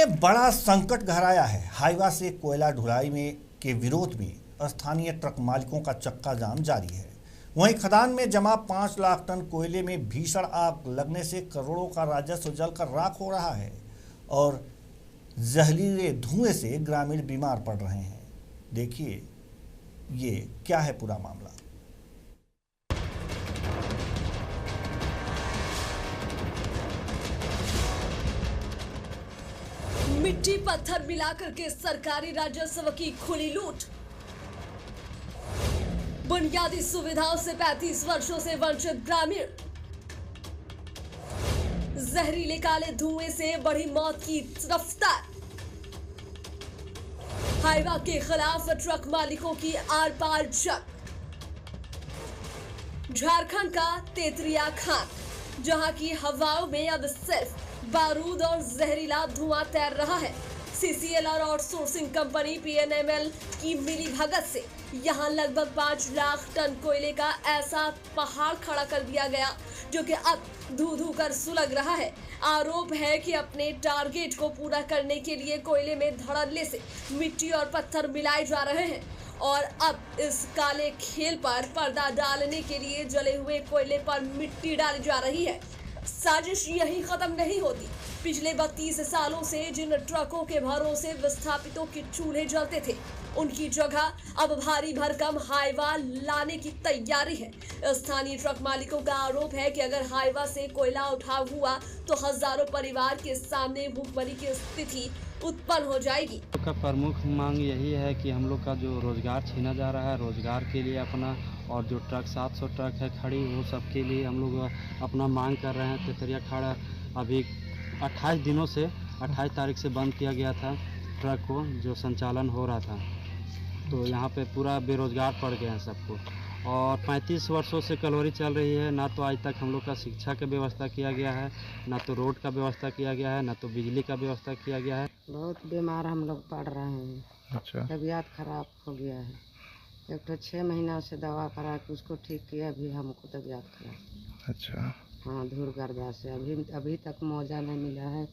में बड़ा संकट गहराया है। हाईवा से कोयला ढुलाई में के विरोध में स्थानीय ट्रक मालिकों का चक्का जाम जारी है। वहीं खदान में जमा 5 लाख टन कोयले में भीषण आग लगने से करोड़ों का राजस्व जलकर राख हो रहा है और जहरीले धुएं से ग्रामीण बीमार पड़ रहे हैं। देखिए ये क्या है पूरा मामला। मिट्टी पत्थर मिलाकर के सरकारी राजस्व की खुली लूट। बुनियादी सुविधाओं से 35 वर्षों से वंचित ग्रामीण। जहरीले काले धुएं से बढ़ी मौत की रफ्तार। हाईवा के खिलाफ ट्रक मालिकों की आर पार जंग। झारखंड का तेतरिया खान, जहां की हवाओं में अब सिर्फ बारूद और जहरीला धुआं तैर रहा है। सीसीएल और आउटसोर्सिंग कंपनी पीएनएमएल की मिली भगत से यहां लगभग 5 लाख टन कोयले का ऐसा पहाड़ खड़ा कर दिया गया जो कि अब धू धू कर सुलग रहा है। आरोप है कि अपने टारगेट को पूरा करने के लिए कोयले में धड़ल्ले से मिट्टी और पत्थर मिलाए जा रहे हैं और अब इस काले खेल पर पर्दा डालने के लिए जले हुए कोयले पर मिट्टी डाली जा रही है। साजिश यही खत्म नहीं होती। पिछले 32 सालों से जिन ट्रकों के भरोसे विस्थापितों के चूल्हे जलते थे, उनकी जगह अब भारी भरकम हाईवा लाने की तैयारी है। स्थानीय ट्रक मालिकों का आरोप है कि अगर हाईवा से कोयला उठाव हुआ तो हजारों परिवार के सामने भूखमरी की स्थिति उत्पन्न हो जाएगी। का प्रमुख मांग यही है कि हम लोग का जो रोजगार छीना जा रहा है, रोजगार के लिए अपना, और जो ट्रक 700 ट्रक है खड़ी, वो सब के लिए हम लोग अपना मांग कर रहे हैं। तेतरिया खाड़ा अभी 28 दिनों से 28 तारीख से बंद किया गया था ट्रक को, जो संचालन हो रहा था। तो यहाँ पे पूरा बेरोजगार पड़ गए हैं सबको, और 35 वर्षों से कलोरी चल रही है। ना तो आज तक हम लोग का शिक्षा का व्यवस्था किया गया है, ना तो रोड का व्यवस्था किया गया है, ना तो बिजली का व्यवस्था किया गया है। बहुत बीमार हम लोग पड़ रहे हैं। अच्छा। तबीयत खराब हो गया है। एक तो 6 महीना से दवा करा के उसको ठीक किया, अभी हमको तबीयत खराब। अच्छा। हाँ, धूल गर्दा से अभी तक मुआवजा नहीं मिला है।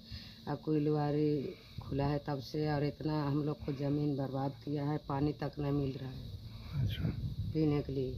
अब कोयलवारी खुला है तब से, और इतना हम लोग को ज़मीन बर्बाद किया है, पानी तक नहीं मिल रहा है अच्छा पीने के लिए।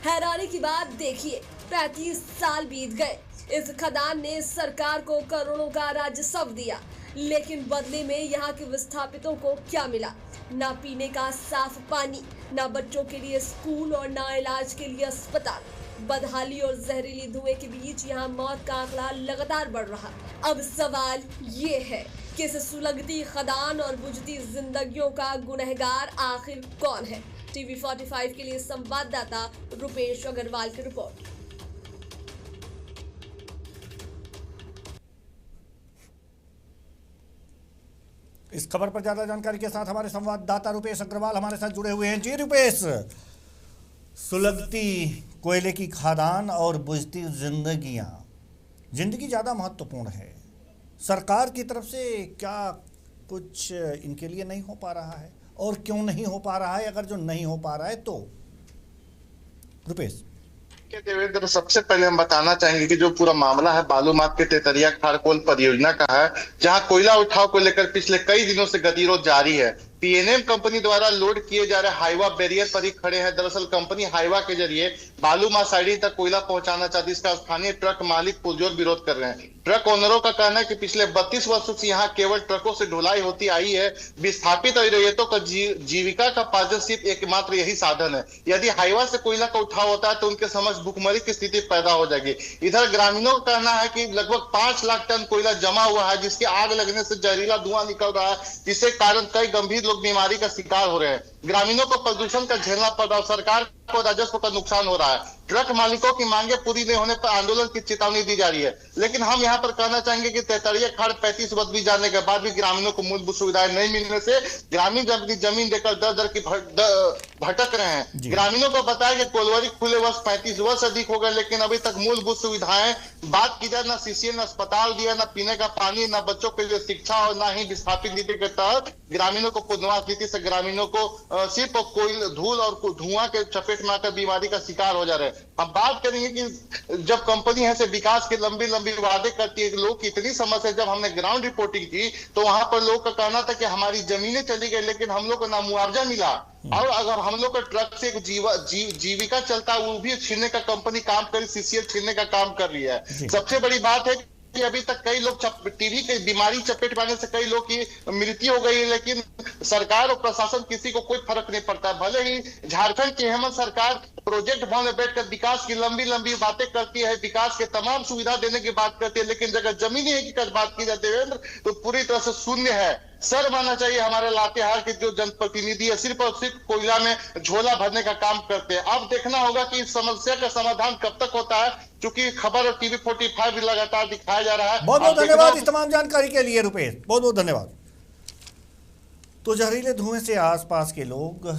हैरानी की बात देखिए, 35 साल बीत गए। इस खदान ने सरकार को करोड़ों का राजस्व दिया, लेकिन बदले में यहाँ के विस्थापितों को क्या मिला? ना पीने का साफ पानी, ना बच्चों के लिए स्कूल और ना इलाज के लिए अस्पताल। बदहाली और जहरीली धुएं के बीच यहाँ मौत का आंकड़ा लगातार बढ़ रहा। अब सवाल ये है कि इस सुलगती खदान और बुझती जिंदगियों का गुनहगार आखिर कौन है? टीवी 45 के लिए संवाददाता रुपेश अग्रवाल की रिपोर्ट। इस खबर पर ज्यादा जानकारी के साथ हमारे संवाददाता रुपेश अग्रवाल हमारे साथ जुड़े हुए हैं। जी रुपेश, सुलगती कोयले की खदान और बुझती जिंदगी ज्यादा महत्वपूर्ण है। सरकार की तरफ से क्या कुछ इनके लिए नहीं हो पा रहा है, और क्यों नहीं हो पा रहा है? अगर जो नहीं हो पा रहा है तो रुपेश। देवेंद्र, सबसे पहले हम बताना चाहेंगे कि जो पूरा मामला है बालूमाथ के तेतरिया खाड़ कोल परियोजना का है, जहां कोयला उठाव को लेकर पिछले कई दिनों से गतिरोध जारी है। पीएनएम कंपनी द्वारा लोड किए जा रहे हाईवा बैरियर पर ही खड़े हैं। दरअसल कंपनी हाईवा के जरिए बालूमाथ साइडिंग तक कोयला पहुंचाना चाहती है। इसका स्थानीय ट्रक मालिक पुरजोर विरोध कर रहे हैं। ट्रक ओनरों का कहना है कि पिछले 32 वर्षों से यहाँ केवल ट्रकों से ढुलाई होती आई है। विस्थापित और रैयतों का जीविका का पार्जन सिर्फ एकमात्र यही साधन है। यदि हाईवा से कोयला का उठाव होता है तो उनके समक्ष भूखमरी की स्थिति पैदा हो जाएगी। इधर ग्रामीणों का कहना है कि लगभग 5 लाख टन कोयला जमा हुआ है, जिसकी आग लगने से जहरीला धुआं निकल रहा है, जिससे कारण कई गंभीर लोग बीमारी का शिकार हो रहे हैं। ग्रामीणों को प्रदूषण का झेलना पड़ रहा है, सरकार को राजस्व का नुकसान हो रहा है। ट्रक मालिकों की मांगे पूरी नहीं होने पर आंदोलन की चेतावनी दी जा रही है। लेकिन हम यहाँ पर कहना चाहेंगे कि तेतरिया खाड़ 35 वर्ष बीत जाने के बाद भी ग्रामीणों को मूलभूत सुविधाएं नहीं मिलने से ग्रामीण अपनी जमीन देकर दर दर की भटक रहे हैं। ग्रामीणों को बताया कि कोलवरी खुले वर्ष 35 वर्ष अधिक हो गए, लेकिन अभी तक मूलभूत सुविधाएं बात की जाए, ना सीसीएल, ना अस्पताल दिया, ना पीने का पानी, ना बच्चों के लिए शिक्षा, और ना ही विस्थापित नीति के तहत ग्रामीणों को पुनर्वास नीति से ग्रामीणों को सिर्फ कोयल धूल और धुआं के चपेट में आकर बीमारी का शिकार हो जा रहे हैं। हम बात करेंगे कि जब कंपनी है से विकास के लंबी लंबी वादे करती है, लोग की इतनी समस्या, जब हमने ग्राउंड रिपोर्टिंग की तो वहां पर लोग का कहना था कि हमारी जमीनें चली गई लेकिन हम लोग को ना मुआवजा मिला, और अगर हम लोग का ट्रक से एक जीविका चलता वो भी छीनने का कंपनी काम कर, सीसीएल छीनने का काम कर रही है। सबसे बड़ी बात है कि अभी तक कई लोग टीबी की बीमारी चपेट में आने से कई लोग की मृत्यु हो गई है, लेकिन सरकार और प्रशासन किसी को कोई फर्क नहीं पड़ता। भले ही झारखंड की हेमंत सरकार प्रोजेक्ट भवन में बैठकर विकास की लंबी लंबी बातें करती है, विकास के तमाम सुविधा देने की बात करती है, लेकिन जगह जमीनी हकीकत बात की जाए देवेंद्र तो पूरी तरह से शून्य है। सर मानना चाहिए हमारे लातेहार के जो जनप्रतिनिधि है सिर्फ और सिर्फ कोयला में झोला भरने का काम करते हैं। अब देखना होगा कि इस समस्या का समाधान कब तक होता है, क्योंकि खबर और टीवी 45 भी लगातार दिखाया जा रहा है। बहुत बहुत धन्यवाद इस तमाम जानकारी के लिए रुपेश, बहुत बहुत धन्यवाद। तो जहरीले धुएं से आसपास के लोग,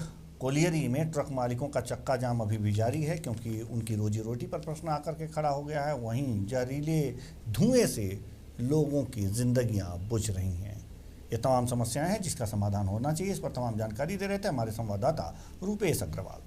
कोलियरी में ट्रक मालिकों का चक्का जाम अभी भी जारी है क्योंकि उनकी रोजी रोटी पर प्रश्न आकर के खड़ा हो गया है। वहीं जहरीले धुएं से लोगों की जिंदगियां बुझ रही हैं। ये तमाम समस्याएं हैं जिसका समाधान होना चाहिए। इस पर तमाम जानकारी दे रहे थे हमारे संवाददाता रुपेश अग्रवाल।